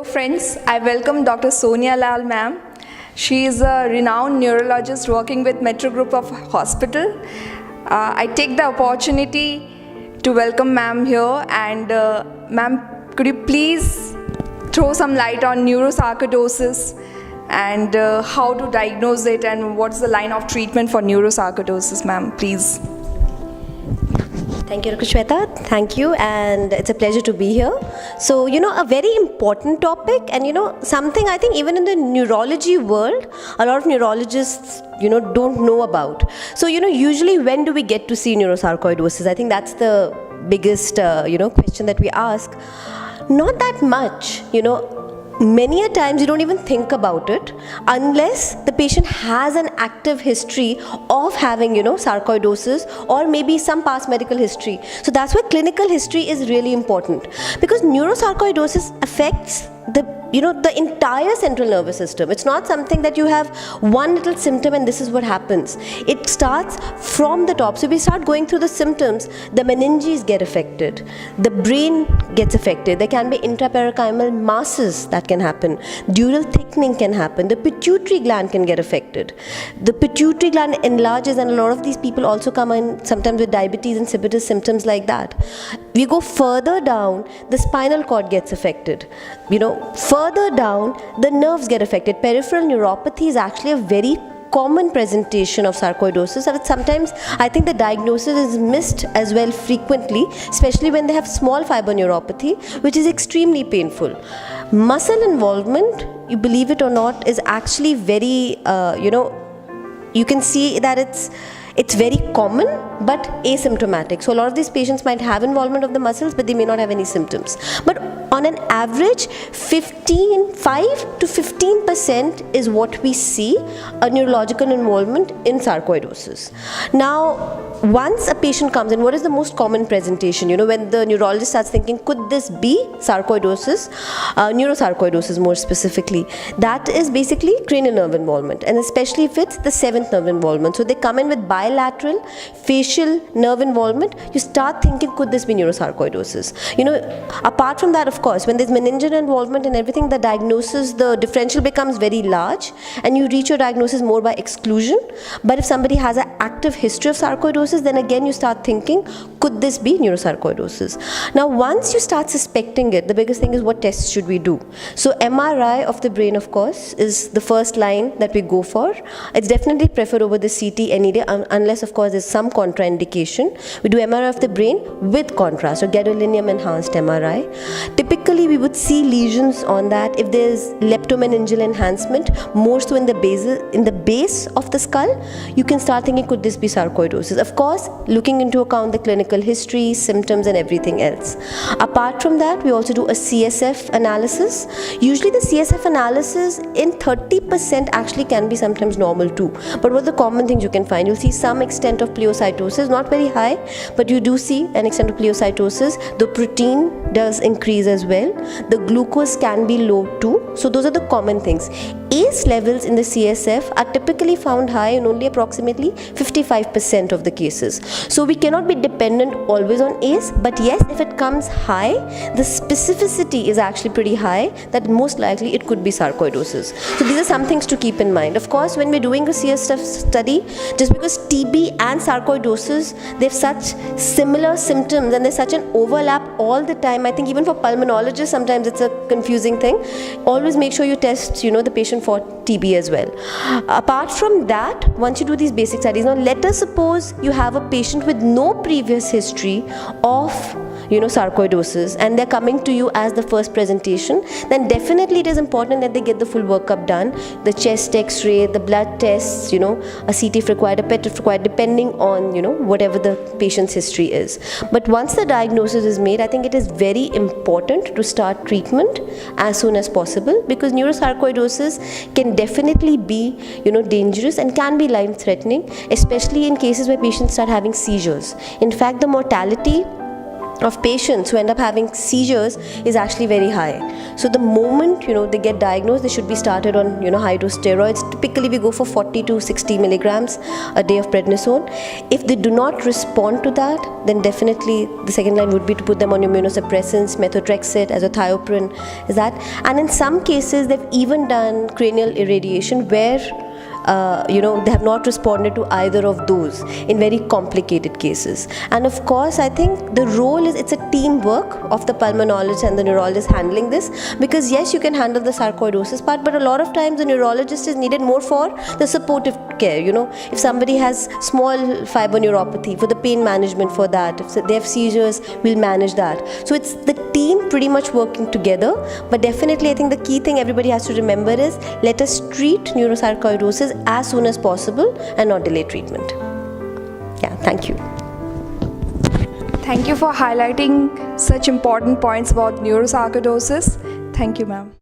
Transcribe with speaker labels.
Speaker 1: Hello friends, I welcome Dr. Sonia Lal ma'am. She is a renowned neurologist working with Metro Group of Hospital. I take the opportunity to welcome ma'am here, and ma'am, could you please throw some light on neurosarcoidosis and how to diagnose it and what's the line of treatment for neurosarcoidosis, ma'am, please.
Speaker 2: Thank you, Dr. Shweta. Thank you, and it's a pleasure to be here. So, a very important topic, and something I think even in the neurology world, a lot of neurologists, don't know about. So, usually when do we get to see neurosarcoidosis? I think that's the biggest, question that we ask. Not that much, Many a times you don't even think about it unless the patient has an active history of having, sarcoidosis or maybe some past medical history. So that's why clinical history is really important, because neurosarcoidosis affects the entire central nervous system. It's not something that you have one little symptom and this is what happens. It starts from the top. So we start going through the symptoms, the meninges get affected, the brain gets affected, there can be intraparenchymal masses that can happen, dural thickening can happen, the pituitary gland can get affected. The pituitary gland enlarges, and a lot of these people also come in sometimes with diabetes insipidus symptoms like that. We go further down, the spinal cord gets affected. Further down, the nerves get affected. Peripheral neuropathy is actually a very common presentation of sarcoidosis, and sometimes I think the diagnosis is missed as well frequently, especially when they have small fiber neuropathy, which is extremely painful. Muscle involvement, you believe it or not, is actually very, you can see that it's very common but asymptomatic. So a lot of these patients might have involvement of the muscles, but they may not have any symptoms. But on an average, 5 to 15% is what we see a neurological involvement in sarcoidosis. Now, once a patient comes in, what is the most common presentation? When the neurologist starts thinking, could this be sarcoidosis, neurosarcoidosis more specifically? That is basically cranial nerve involvement, and especially if it's the 7th nerve involvement. So they come in with bilateral facial nerve involvement. You start thinking, could this be neurosarcoidosis? Apart from that, of course, when there's meningeal involvement and everything, the diagnosis, the differential becomes very large, and you reach your diagnosis more by exclusion. But if somebody has an active history of sarcoidosis, then again you start thinking, could this be neurosarcoidosis? Now, once you start suspecting it, the biggest thing is, what tests should we do? So MRI of the brain, of course, is the first line that we go for. It's definitely preferred over the CT any day, unless of course there's some contraindication. We do MRI of the brain with contrast, or gadolinium enhanced MRI. Typically we would see lesions on that if there's leptomeningeal enhancement, more so in the base of the skull. You can start thinking, could this be sarcoidosis? Of course, looking into account the clinical history, symptoms and everything else. Apart from that, we also do a CSF analysis. Usually the CSF analysis in 30% actually can be sometimes normal too. But what are the common things you can find? You'll see some extent of pleocytosis, not very high, but you do see an extent of pleocytosis. The protein does increase as well. The glucose can be low too. So those are the common things. ACE levels in the CSF are typically found high in only approximately 55% of the cases. So we cannot be dependent always on ACE, but yes, if it comes high, the specificity is actually pretty high that most likely it could be sarcoidosis. So these are some things to keep in mind. Of course, when we're doing a CSF study, just because TB and sarcoidosis, they have such similar symptoms and there's such an overlap all the time. I think even for pulmonologists, sometimes it's a confusing thing. Always make sure you test, the patient for TB as well. Apart from that, once you do these basic studies, now let us suppose you have a patient with no previous history of sarcoidosis, and they're coming to you as the first presentation, then definitely it is important that they get the full workup done, the chest x-ray, the blood tests, a CT if required, a PET if required, depending on, whatever the patient's history is. But once the diagnosis is made, I think it is very important to start treatment as soon as possible, because neurosarcoidosis can definitely be, dangerous and can be life-threatening, especially in cases where patients start having seizures. In fact, the mortality of patients who end up having seizures is actually very high. So the moment they get diagnosed, they should be started on high dose steroids. Typically we go for 40 to 60 milligrams a day of prednisone. If they do not respond to that, then definitely the second line would be to put them on immunosuppressants, methotrexate, azathioprine, is that. And in some cases they've even done cranial irradiation where they have not responded to either of those in very complicated cases. And of course, I think the role is, it's a teamwork of the pulmonologist and the neurologist handling this, because yes, you can handle the sarcoidosis part, but a lot of times the neurologist is needed more for the supportive care. If somebody has small fiber neuropathy, for the pain management for that, if they have seizures, we'll manage that. So it's the team pretty much working together, but definitely I think the key thing everybody has to remember is, let us treat neurosarcoidosis as soon as possible and not delay treatment. Yeah, thank you.
Speaker 1: Thank you for highlighting such important points about neurosarcoidosis. Thank you, ma'am.